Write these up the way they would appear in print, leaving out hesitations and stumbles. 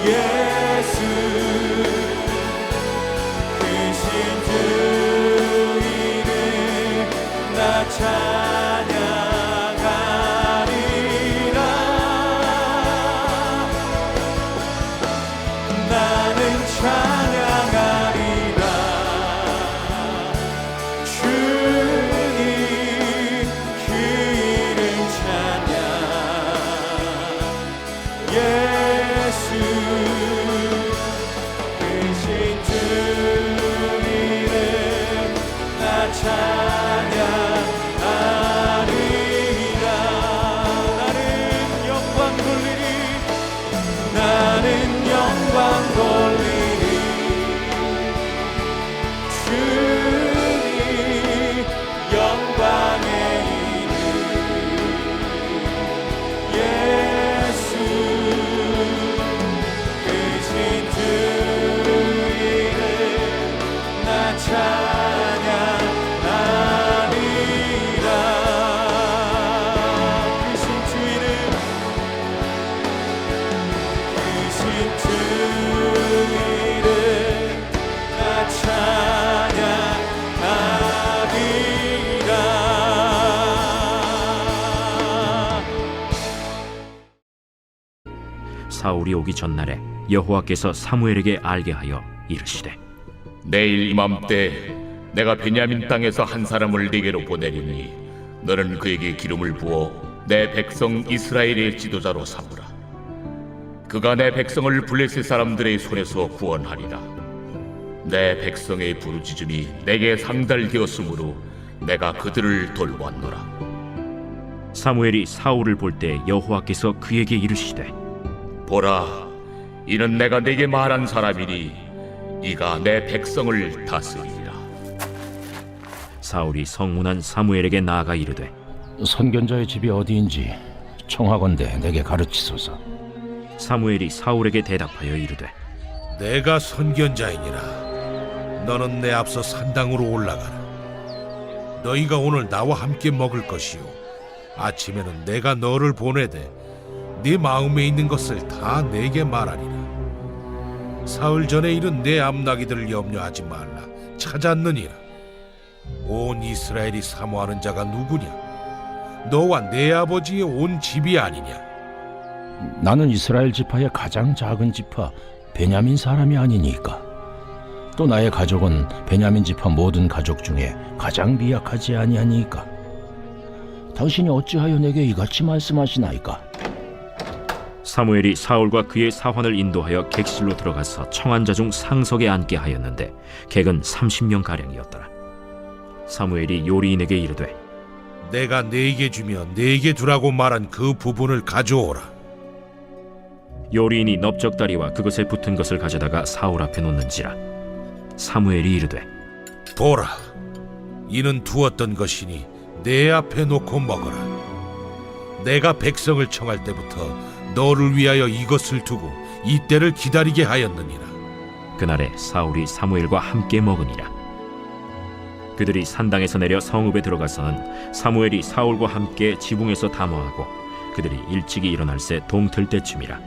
예수 크신 주 이름 나 찬양하리라. 나는 찬양하리라. 주님 그 이름 찬양. 예수 크신 주 이름 나 찬양하리라. 나는 영광 돌리리. 나는 영광 돌리리. 주님 영광의 이름. 예수 크신 주 이름 나 찬양하리라. 크신 주 이름 크신 주 이름 나 찬양하리라. 사울이 오기 전날에 여호와께서 사무엘에게 알게 하여 이르시되 내일 이맘때 내가 베냐민 땅에서 한 사람을 네게로 보내리니 너는 그에게 기름을 부어 내 백성 이스라엘의 지도자로 삼으라. 그가 내 백성을 블레셋 사람들의 손에서 구원하리라. 내 백성의 부르짖음이 내게 상달되었으므로 내가 그들을 돌보았노라. 사무엘이 사울을 볼 때 여호와께서 그에게 이르시되 보라, 이는 내가 네게 말한 사람이니 이가 내 백성을 다스리리라. 사울이 성문한 사무엘에게 나아가 이르되 선견자의 집이 어디인지 청하건대 내게 가르치소서. 사무엘이 사울에게 대답하여 이르되 내가 선견자이니라. 너는 내 앞서 산당으로 올라가라. 너희가 오늘 나와 함께 먹을 것이요 아침에는 내가 너를 보내되 네 마음에 있는 것을 다 내게 말하리라. 사흘 전에 이른 내 암나기들을 염려하지 말라. 찾았느니라. 온 이스라엘이 사모하는 자가 누구냐? 너와 내 아버지의 온 집이 아니냐? 나는 이스라엘 지파의 가장 작은 지파 베냐민 사람이 아니니까. 또 나의 가족은 베냐민 지파 모든 가족 중에 가장 미약하지 아니하니까. 당신이 어찌하여 내게 이같이 말씀하시나이까? 사무엘이 사울과 그의 사환을 인도하여 객실로 들어가서 청한 자 중 상석에 앉게 하였는데 객은 30명 가량이었더라. 사무엘이 요리인에게 이르되 내가 네게 주며 네게 두라고 말한 그 부분을 가져오라. 요리인이 넓적다리와 그것에 붙은 것을 가져다가 사울 앞에 놓는지라. 사무엘이 이르되 보라, 이는 두었던 것이니 내 앞에 놓고 먹어라. 내가 백성을 청할 때부터 너를 위하여 이것을 두고 이때를 기다리게 하였느니라. 그날에 사울이 사무엘과 함께 먹으니라. 그들이 산당에서 내려 성읍에 들어가서는 사무엘이 사울과 함께 지붕에서 담화하고 그들이 일찍이 일어날새 동틀 때쯤이라.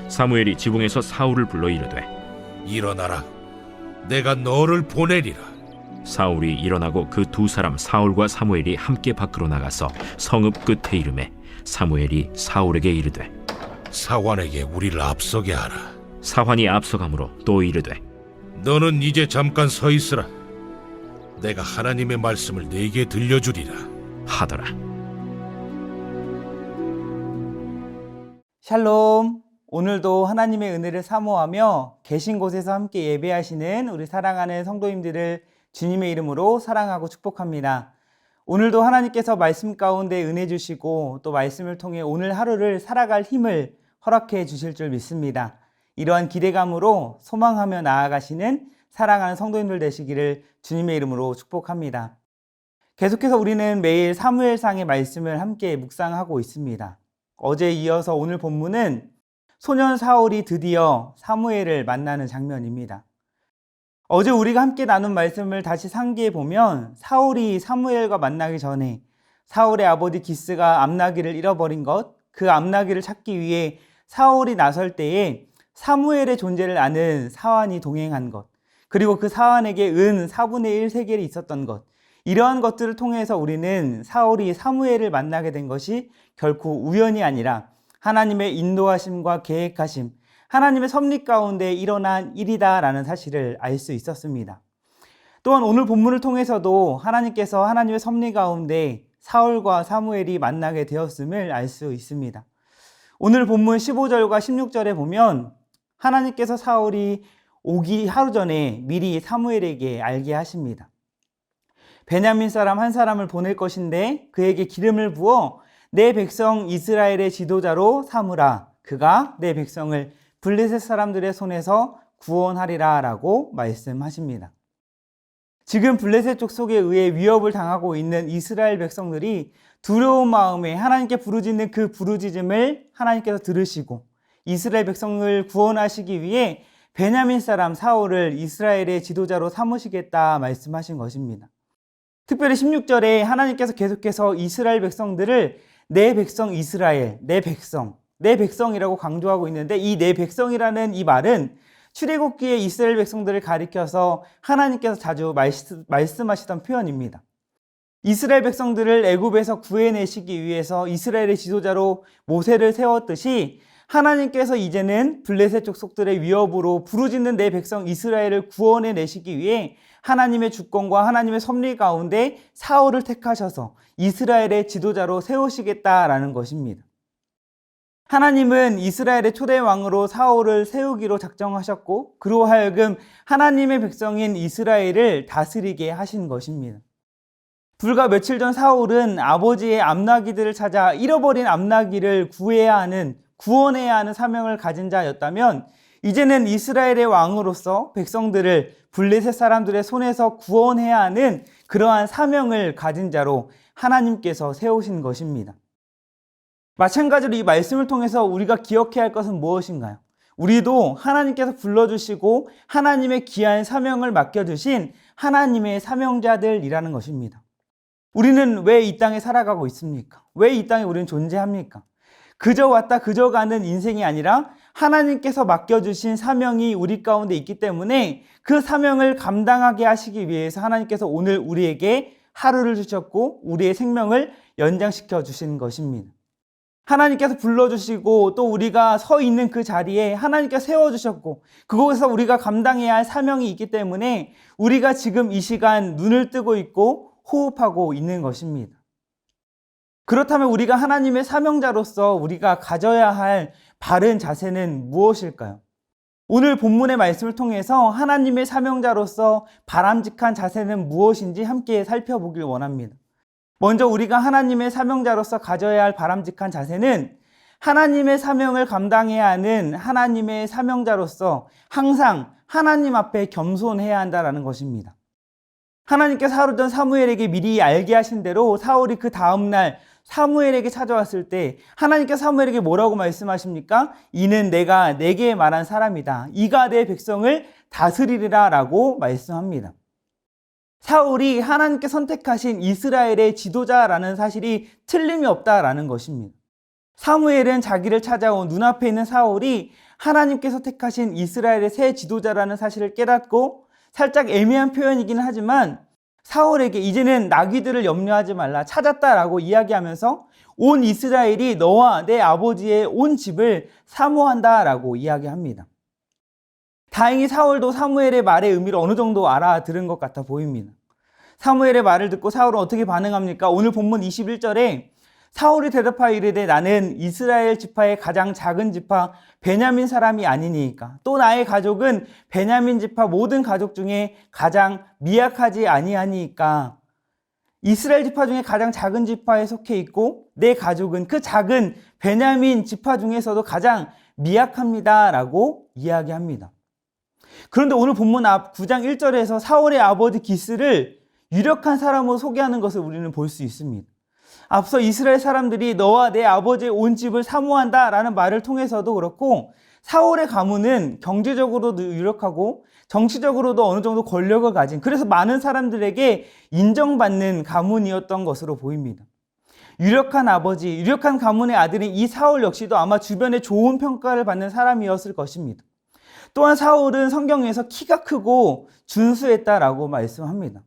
사무엘이 지붕에서 사울을 불러 이르되 일어나라. 내가 너를 보내리라. 사울이 일어나고 그 두 사람 사울과 사무엘이 함께 밖으로 나가서 성읍 끝에 이르매 사무엘이 사울에게 이르되 사환에게 우리를 앞서게 하라. 사환이 앞서가므로 또 이르되 너는 이제 잠깐 서 있으라. 내가 하나님의 말씀을 네게 들려주리라 하더라. 샬롬. 오늘도 하나님의 은혜를 사모하며 계신 곳에서 함께 예배하시는 우리 사랑하는 성도님들을 주님의 이름으로 사랑하고 축복합니다. 오늘도 하나님께서 말씀 가운데 은혜 주시고 또 말씀을 통해 오늘 하루를 살아갈 힘을 허락해 주실 줄 믿습니다. 이러한 기대감으로 소망하며 나아가시는 사랑하는 성도님들 되시기를 주님의 이름으로 축복합니다. 계속해서 우리는 매일 사무엘상의 말씀을 함께 묵상하고 있습니다. 어제에 이어서 오늘 본문은 소년 사울이 드디어 사무엘을 만나는 장면입니다. 어제 우리가 함께 나눈 말씀을 다시 상기해 보면 사울이 사무엘과 만나기 전에 사울의 아버지 기스가 암나기를 잃어버린 것, 그 암나기를 찾기 위해 사울이 나설 때에 사무엘의 존재를 아는 사환이 동행한 것, 그리고 그 사환에게 은 4분의 1 세겔이 있었던 것, 이러한 것들을 통해서 우리는 사울이 사무엘을 만나게 된 것이 결코 우연이 아니라 하나님의 인도하심과 계획하심, 하나님의 섭리 가운데 일어난 일이다라는 사실을 알 수 있었습니다. 또한 오늘 본문을 통해서도 하나님께서 하나님의 섭리 가운데 사울과 사무엘이 만나게 되었음을 알 수 있습니다. 오늘 본문 15절과 16절에 보면 하나님께서 사울이 오기 하루 전에 미리 사무엘에게 알게 하십니다. 베냐민 사람 한 사람을 보낼 것인데 그에게 기름을 부어 내 백성 이스라엘의 지도자로 삼으라. 그가 내 백성을 블레셋 사람들의 손에서 구원하리라 라고 말씀하십니다. 지금 블레셋 족속에 의해 위협을 당하고 있는 이스라엘 백성들이 두려운 마음에 하나님께 부르짖는 그 부르짖음을 하나님께서 들으시고 이스라엘 백성을 구원하시기 위해 베냐민 사람 사울을 이스라엘의 지도자로 삼으시겠다 말씀하신 것입니다. 특별히 16절에 하나님께서 계속해서 이스라엘 백성들을 내 백성 이스라엘, 내 백성이라고 강조하고 있는데 이 내 백성이라는 이 말은 출애굽기에 이스라엘 백성들을 가리켜서 하나님께서 자주 말씀하시던 표현입니다. 이스라엘 백성들을 애굽에서 구해내시기 위해서 이스라엘의 지도자로 모세를 세웠듯이 하나님께서 이제는 블레셋 족속들의 위협으로 부르짖는 내 백성 이스라엘을 구원해내시기 위해 하나님의 주권과 하나님의 섭리 가운데 사울을 택하셔서 이스라엘의 지도자로 세우시겠다라는 것입니다. 하나님은 이스라엘의 초대 왕으로 사울을 세우기로 작정하셨고 그로 하여금 하나님의 백성인 이스라엘을 다스리게 하신 것입니다. 불과 며칠 전 사울은 아버지의 암나귀들을 찾아 잃어버린 암나귀를 구원해야 하는 사명을 가진 자였다면 이제는 이스라엘의 왕으로서 백성들을 블레셋 사람들의 손에서 구원해야 하는 그러한 사명을 가진 자로 하나님께서 세우신 것입니다. 마찬가지로 이 말씀을 통해서 우리가 기억해야 할 것은 무엇인가요? 우리도 하나님께서 불러주시고 하나님의 귀한 사명을 맡겨주신 하나님의 사명자들이라는 것입니다. 우리는 왜 이 땅에 살아가고 있습니까? 왜 이 땅에 우리는 존재합니까? 그저 왔다 그저 가는 인생이 아니라 하나님께서 맡겨주신 사명이 우리 가운데 있기 때문에 그 사명을 감당하게 하시기 위해서 하나님께서 오늘 우리에게 하루를 주셨고 우리의 생명을 연장시켜 주신 것입니다. 하나님께서 불러주시고 또 우리가 서 있는 그 자리에 하나님께서 세워주셨고 그곳에서 우리가 감당해야 할 사명이 있기 때문에 우리가 지금 이 시간 눈을 뜨고 있고 호흡하고 있는 것입니다. 그렇다면 우리가 하나님의 사명자로서 우리가 가져야 할 바른 자세는 무엇일까요? 오늘 본문의 말씀을 통해서 하나님의 사명자로서 바람직한 자세는 무엇인지 함께 살펴보길 원합니다. 먼저 우리가 하나님의 사명자로서 가져야 할 바람직한 자세는 하나님의 사명을 감당해야 하는 하나님의 사명자로서 항상 하나님 앞에 겸손해야 한다는 것입니다. 하나님께서 하루 전 사무엘에게 미리 알게 하신 대로 사울이 그 다음날 사무엘에게 찾아왔을 때 하나님께서 사무엘에게 뭐라고 말씀하십니까? 이는 내가 내게 말한 사람이다. 이가 내 백성을 다스리리라 라고 말씀합니다. 사울이 하나님께 선택하신 이스라엘의 지도자라는 사실이 틀림이 없다라는 것입니다. 사무엘은 자기를 찾아온 눈앞에 있는 사울이 하나님께서 택하신 이스라엘의 새 지도자라는 사실을 깨닫고 살짝 애매한 표현이긴 하지만 사울에게 이제는 나귀들을 염려하지 말라 찾았다라고 이야기하면서 온 이스라엘이 너와 내 아버지의 온 집을 사모한다라고 이야기합니다. 다행히 사울도 사무엘의 말의 의미를 어느 정도 알아들은 것 같아 보입니다. 사무엘의 말을 듣고 사울은 어떻게 반응합니까? 오늘 본문 21절에 사울이 대답하여 이르되 나는 이스라엘 지파의 가장 작은 지파 베냐민 사람이 아니니까 또 나의 가족은 베냐민 지파 모든 가족 중에 가장 미약하지 아니하니까 이스라엘 지파 중에 가장 작은 지파에 속해 있고 내 가족은 그 작은 베냐민 지파 중에서도 가장 미약합니다 라고 이야기합니다. 그런데 오늘 본문 앞 9장 1절에서 사울의 아버지 기스를 유력한 사람으로 소개하는 것을 우리는 볼 수 있습니다. 앞서 이스라엘 사람들이 너와 내 아버지의 온 집을 사모한다 라는 말을 통해서도 그렇고 사울의 가문은 경제적으로도 유력하고 정치적으로도 어느 정도 권력을 가진 그래서 많은 사람들에게 인정받는 가문이었던 것으로 보입니다. 유력한 아버지, 유력한 가문의 아들인 이 사울 역시도 아마 주변에 좋은 평가를 받는 사람이었을 것입니다. 또한 사울은 성경에서 키가 크고 준수했다라고 말씀합니다.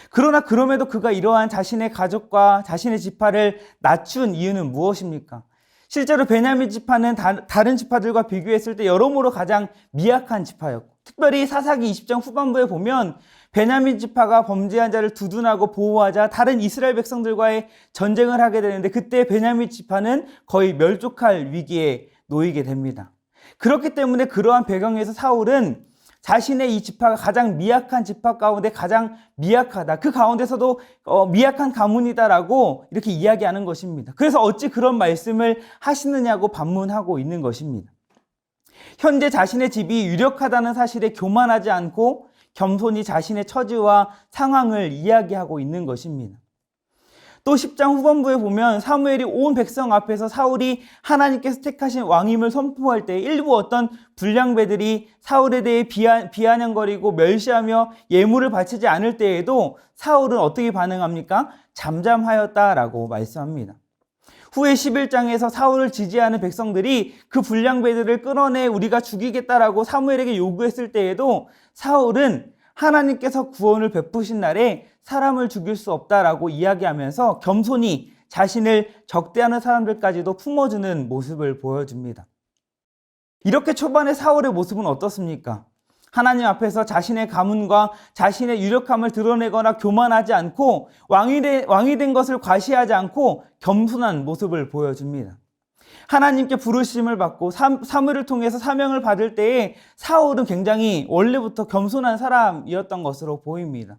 그러나 그럼에도 그가 이러한 자신의 가족과 자신의 지파를 낮춘 이유는 무엇입니까? 실제로 베냐민 지파는 다른 지파들과 비교했을 때 여러모로 가장 미약한 지파였고, 특별히 사사기 20장 후반부에 보면 베냐민 지파가 범죄한 자를 두둔하고 보호하자 다른 이스라엘 백성들과의 전쟁을 하게 되는데, 그때 베냐민 지파는 거의 멸족할 위기에 놓이게 됩니다. 그렇기 때문에 그러한 배경에서 사울은 자신의 이 지파가 가장 미약한 지파 가운데 가장 미약하다, 그 가운데서도 미약한 가문이다라고 이렇게 이야기하는 것입니다. 그래서 어찌 그런 말씀을 하시느냐고 반문하고 있는 것입니다. 현재 자신의 집이 유력하다는 사실에 교만하지 않고 겸손히 자신의 처지와 상황을 이야기하고 있는 것입니다. 또 10장 후반부에 보면 사무엘이 온 백성 앞에서 사울이 하나님께서 택하신 왕임을 선포할 때 일부 어떤 불량배들이 사울에 대해 비아냥거리고 멸시하며 예물을 바치지 않을 때에도 사울은 어떻게 반응합니까? 잠잠하였다라고 말씀합니다. 후에 11장에서 사울을 지지하는 백성들이 그 불량배들을 끌어내 우리가 죽이겠다라고 사무엘에게 요구했을 때에도 사울은 하나님께서 구원을 베푸신 날에 사람을 죽일 수 없다라고 이야기하면서 겸손히 자신을 적대하는 사람들까지도 품어주는 모습을 보여줍니다. 이렇게 초반에 사울의 모습은 어떻습니까? 하나님 앞에서 자신의 가문과 자신의 유력함을 드러내거나 교만하지 않고 왕이 된 것을 과시하지 않고 겸손한 모습을 보여줍니다. 하나님께 부르심을 받고 사무엘을 통해서 사명을 받을 때에 사울은 굉장히 원래부터 겸손한 사람이었던 것으로 보입니다.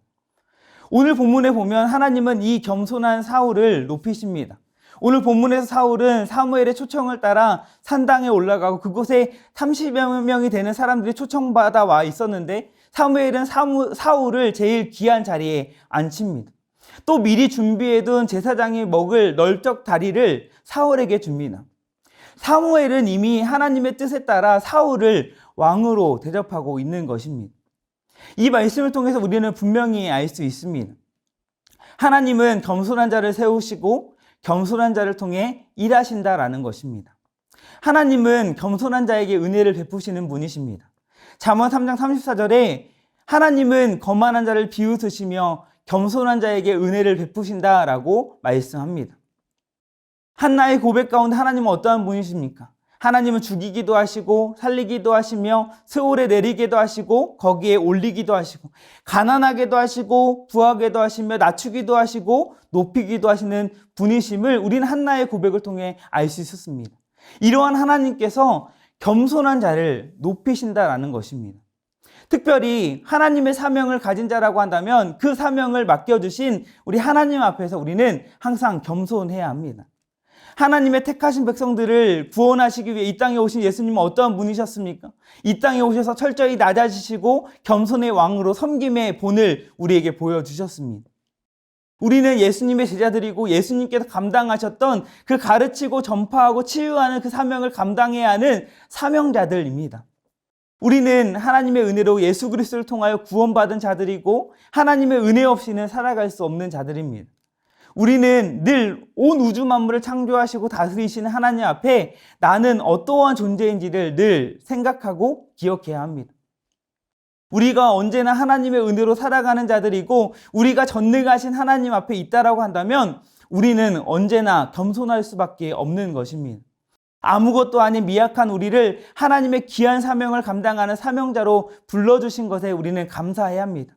오늘 본문에 보면 하나님은 이 겸손한 사울을 높이십니다. 오늘 본문에서 사울은 사무엘의 초청을 따라 산당에 올라가고 그곳에 30여 명이 되는 사람들이 초청받아 와 있었는데 사무엘은 사울을 제일 귀한 자리에 앉힙니다. 또 미리 준비해둔 제사장이 먹을 널적 다리를 사울에게 줍니다. 사무엘은 이미 하나님의 뜻에 따라 사울을 왕으로 대접하고 있는 것입니다. 이 말씀을 통해서 우리는 분명히 알 수 있습니다. 하나님은 겸손한 자를 세우시고 겸손한 자를 통해 일하신다라는 것입니다. 하나님은 겸손한 자에게 은혜를 베푸시는 분이십니다. 잠언 3장 34절에 하나님은 거만한 자를 비웃으시며 겸손한 자에게 은혜를 베푸신다라고 말씀합니다. 한나의 고백 가운데 하나님은 어떠한 분이십니까? 하나님은 죽이기도 하시고 살리기도 하시며 세월에 내리기도 하시고 거기에 올리기도 하시고 가난하게도 하시고 부하게도 하시며 낮추기도 하시고 높이기도 하시는 분이심을 우리는 한나의 고백을 통해 알 수 있었습니다. 이러한 하나님께서 겸손한 자를 높이신다라는 것입니다. 특별히 하나님의 사명을 가진 자라고 한다면 그 사명을 맡겨주신 우리 하나님 앞에서 우리는 항상 겸손해야 합니다. 하나님의 택하신 백성들을 구원하시기 위해 이 땅에 오신 예수님은 어떠한 분이셨습니까? 이 땅에 오셔서 철저히 낮아지시고 겸손의 왕으로 섬김의 본을 우리에게 보여주셨습니다. 우리는 예수님의 제자들이고 예수님께서 감당하셨던 그 가르치고 전파하고 치유하는 그 사명을 감당해야 하는 사명자들입니다. 우리는 하나님의 은혜로 예수 그리스도를 통하여 구원받은 자들이고 하나님의 은혜 없이는 살아갈 수 없는 자들입니다. 우리는 늘 온 우주 만물을 창조하시고 다스리시는 하나님 앞에 나는 어떠한 존재인지를 늘 생각하고 기억해야 합니다. 우리가 언제나 하나님의 은혜로 살아가는 자들이고 우리가 전능하신 하나님 앞에 있다라고 한다면 우리는 언제나 겸손할 수밖에 없는 것입니다. 아무것도 아닌 미약한 우리를 하나님의 귀한 사명을 감당하는 사명자로 불러주신 것에 우리는 감사해야 합니다.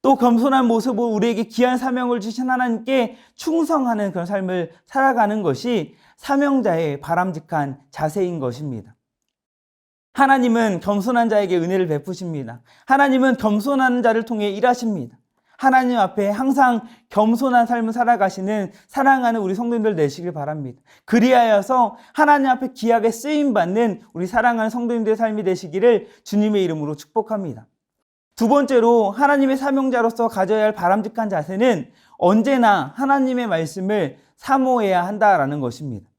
또 겸손한 모습으로 우리에게 귀한 사명을 주신 하나님께 충성하는 그런 삶을 살아가는 것이 사명자의 바람직한 자세인 것입니다. 하나님은 겸손한 자에게 은혜를 베푸십니다. 하나님은 겸손한 자를 통해 일하십니다. 하나님 앞에 항상 겸손한 삶을 살아가시는 사랑하는 우리 성도님들 되시길 바랍니다. 그리하여서 하나님 앞에 귀하게 쓰임받는 우리 사랑하는 성도님들의 삶이 되시기를 주님의 이름으로 축복합니다. 두 번째로 하나님의 사명자로서 가져야 할 바람직한 자세는 언제나 하나님의 말씀을 사모해야 한다라는 것입니다.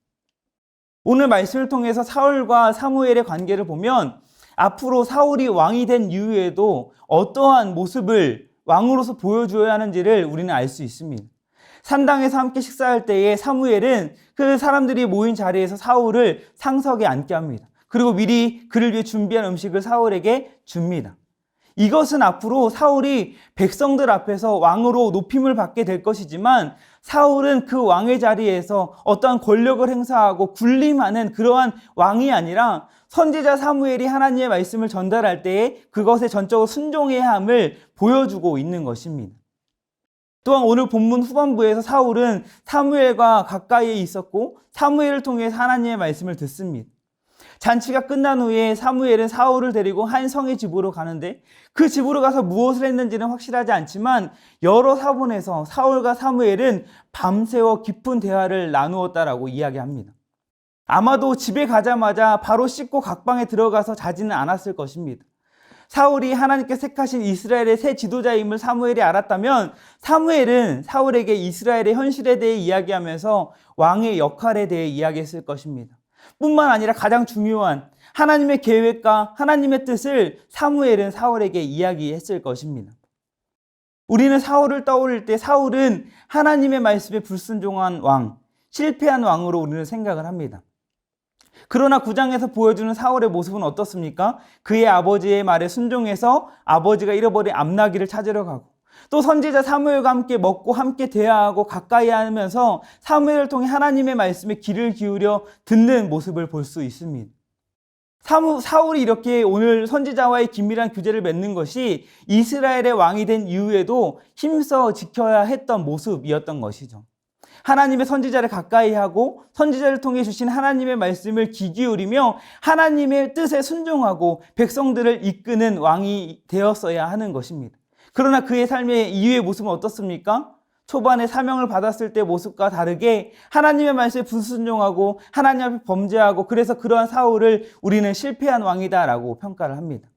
오늘 말씀을 통해서 사울과 사무엘의 관계를 보면 앞으로 사울이 왕이 된 이후에도 어떠한 모습을 왕으로서 보여줘야 하는지를 우리는 알 수 있습니다. 산당에서 함께 식사할 때에 사무엘은 그 사람들이 모인 자리에서 사울을 상석에 앉게 합니다. 그리고 미리 그를 위해 준비한 음식을 사울에게 줍니다. 이것은 앞으로 사울이 백성들 앞에서 왕으로 높임을 받게 될 것이지만 사울은 그 왕의 자리에서 어떠한 권력을 행사하고 군림하는 그러한 왕이 아니라 선지자 사무엘이 하나님의 말씀을 전달할 때에 그것에 전적으로 순종해야 함을 보여주고 있는 것입니다. 또한 오늘 본문 후반부에서 사울은 사무엘과 가까이에 있었고 사무엘을 통해 하나님의 말씀을 듣습니다. 잔치가 끝난 후에 사무엘은 사울을 데리고 한 성의 집으로 가는데 그 집으로 가서 무엇을 했는지는 확실하지 않지만 여러 사본에서 사울과 사무엘은 밤새워 깊은 대화를 나누었다라고 이야기합니다. 아마도 집에 가자마자 바로 씻고 각방에 들어가서 자지는 않았을 것입니다. 사울이 하나님께 택하신 이스라엘의 새 지도자임을 사무엘이 알았다면 사무엘은 사울에게 이스라엘의 현실에 대해 이야기하면서 왕의 역할에 대해 이야기했을 것입니다. 뿐만 아니라 가장 중요한 하나님의 계획과 하나님의 뜻을 사무엘은 사울에게 이야기했을 것입니다. 우리는 사울을 떠올릴 때 사울은 하나님의 말씀에 불순종한 왕, 실패한 왕으로 우리는 생각을 합니다. 그러나 9장에서 보여주는 사울의 모습은 어떻습니까? 그의 아버지의 말에 순종해서 아버지가 잃어버린 암나귀를 찾으러 가고 또 선지자 사무엘과 함께 먹고 함께 대화하고 가까이 하면서 사무엘을 통해 하나님의 말씀에 귀를 기울여 듣는 모습을 볼 수 있습니다. 사울이 이렇게 오늘 선지자와의 긴밀한 교제를 맺는 것이 이스라엘의 왕이 된 이후에도 힘써 지켜야 했던 모습이었던 것이죠. 하나님의 선지자를 가까이 하고 선지자를 통해 주신 하나님의 말씀을 귀 기울이며 하나님의 뜻에 순종하고 백성들을 이끄는 왕이 되었어야 하는 것입니다. 그러나 그의 삶의 이후의 모습은 어떻습니까? 초반에 사명을 받았을 때 모습과 다르게 하나님의 말씀에 불순종하고 하나님 앞에 범죄하고 그래서 그러한 사울을 우리는 실패한 왕이다라고 평가를 합니다.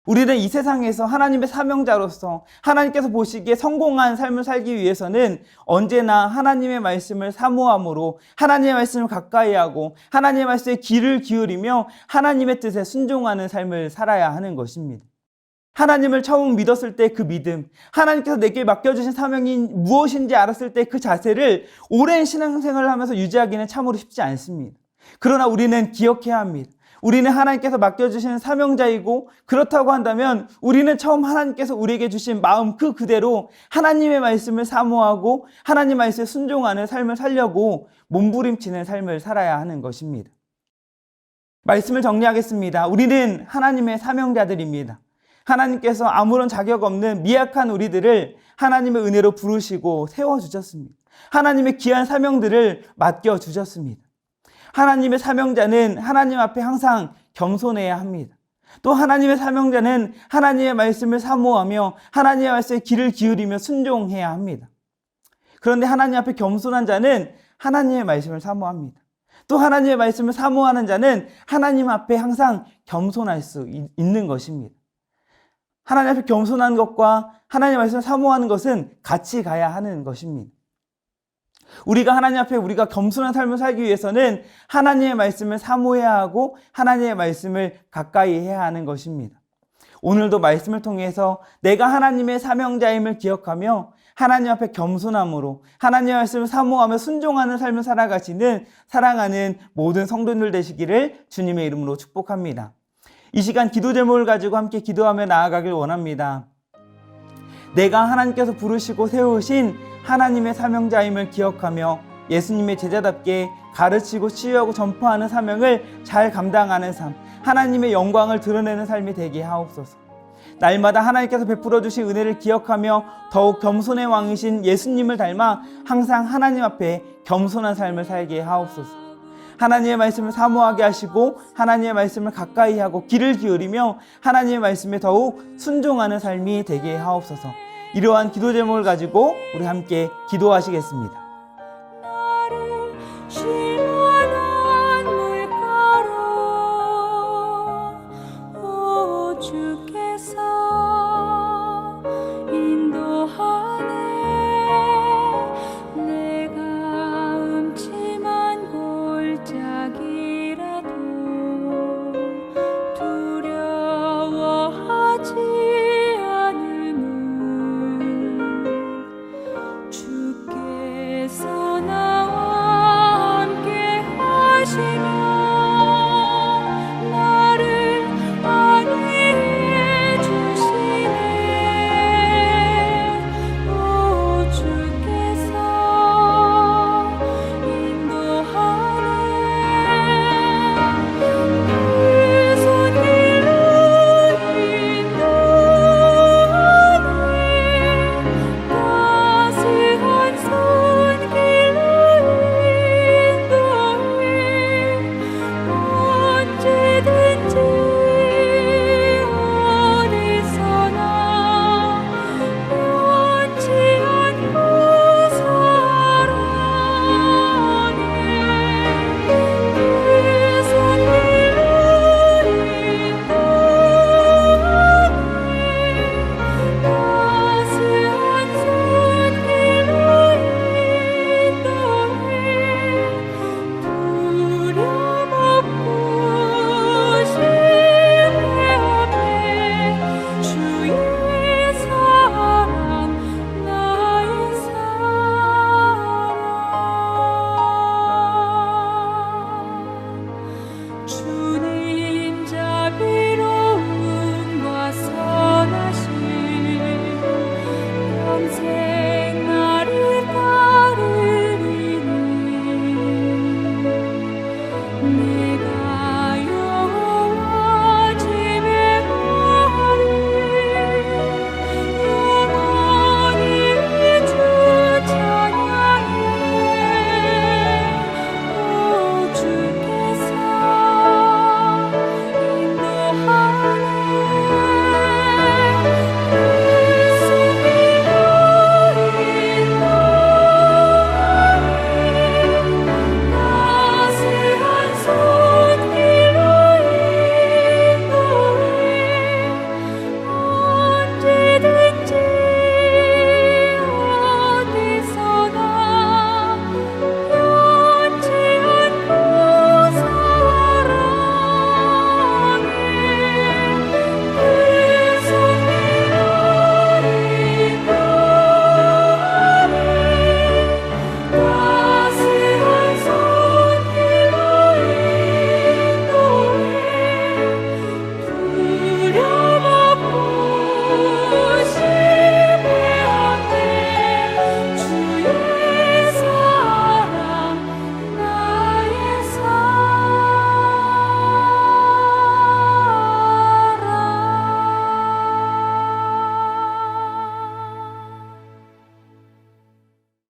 우리는 이 세상에서 하나님의 사명자로서 하나님께서 보시기에 성공한 삶을 살기 위해서는 언제나 하나님의 말씀을 사모함으로 하나님의 말씀을 가까이 하고 하나님의 말씀에 귀를 기울이며 하나님의 뜻에 순종하는 삶을 살아야 하는 것입니다. 하나님을 처음 믿었을 때 그 믿음, 하나님께서 내게 맡겨주신 사명이 무엇인지 알았을 때 그 자세를 오랜 신앙생활을 하면서 유지하기는 참으로 쉽지 않습니다. 그러나 우리는 기억해야 합니다. 우리는 하나님께서 맡겨주시는 사명자이고 그렇다고 한다면 우리는 처음 하나님께서 우리에게 주신 마음 그 그대로 하나님의 말씀을 사모하고 하나님 말씀에 순종하는 삶을 살려고 몸부림치는 삶을 살아야 하는 것입니다. 말씀을 정리하겠습니다. 우리는 하나님의 사명자들입니다. 하나님께서 아무런 자격 없는 미약한 우리들을 하나님의 은혜로 부르시고 세워주셨습니다. 하나님의 귀한 사명들을 맡겨주셨습니다. 하나님의 사명자는 하나님 앞에 항상 겸손해야 합니다. 또 하나님의 사명자는 하나님의 말씀을 사모하며 하나님의 말씀에 귀를 기울이며 순종해야 합니다. 그런데 하나님 앞에 겸손한 자는 하나님의 말씀을 사모합니다. 또 하나님의 말씀을 사모하는 자는 하나님 앞에 항상 겸손할 수 있는 것입니다. 하나님 앞에 겸손한 것과 하나님의 말씀을 사모하는 것은 같이 가야 하는 것입니다. 우리가 하나님 앞에 우리가 겸손한 삶을 살기 위해서는 하나님의 말씀을 사모해야 하고 하나님의 말씀을 가까이 해야 하는 것입니다. 오늘도 말씀을 통해서 내가 하나님의 사명자임을 기억하며 하나님 앞에 겸손함으로 하나님의 말씀을 사모하며 순종하는 삶을 살아가시는 사랑하는 모든 성도들 되시기를 주님의 이름으로 축복합니다. 이 시간 기도 제목을 가지고 함께 기도하며 나아가길 원합니다. 내가 하나님께서 부르시고 세우신 하나님의 사명자임을 기억하며 예수님의 제자답게 가르치고 치유하고 전파하는 사명을 잘 감당하는 삶, 하나님의 영광을 드러내는 삶이 되게 하옵소서. 날마다 하나님께서 베풀어 주신 은혜를 기억하며 더욱 겸손의 왕이신 예수님을 닮아 항상 하나님 앞에 겸손한 삶을 살게 하옵소서. 하나님의 말씀을 사모하게 하시고 하나님의 말씀을 가까이 하고 귀를 기울이며 하나님의 말씀에 더욱 순종하는 삶이 되게 하옵소서. 이러한 기도 제목을 가지고 우리 함께 기도하시겠습니다. 나를 시원한 물가로 오 주께서 인도하네. 내가 음침한 골짜기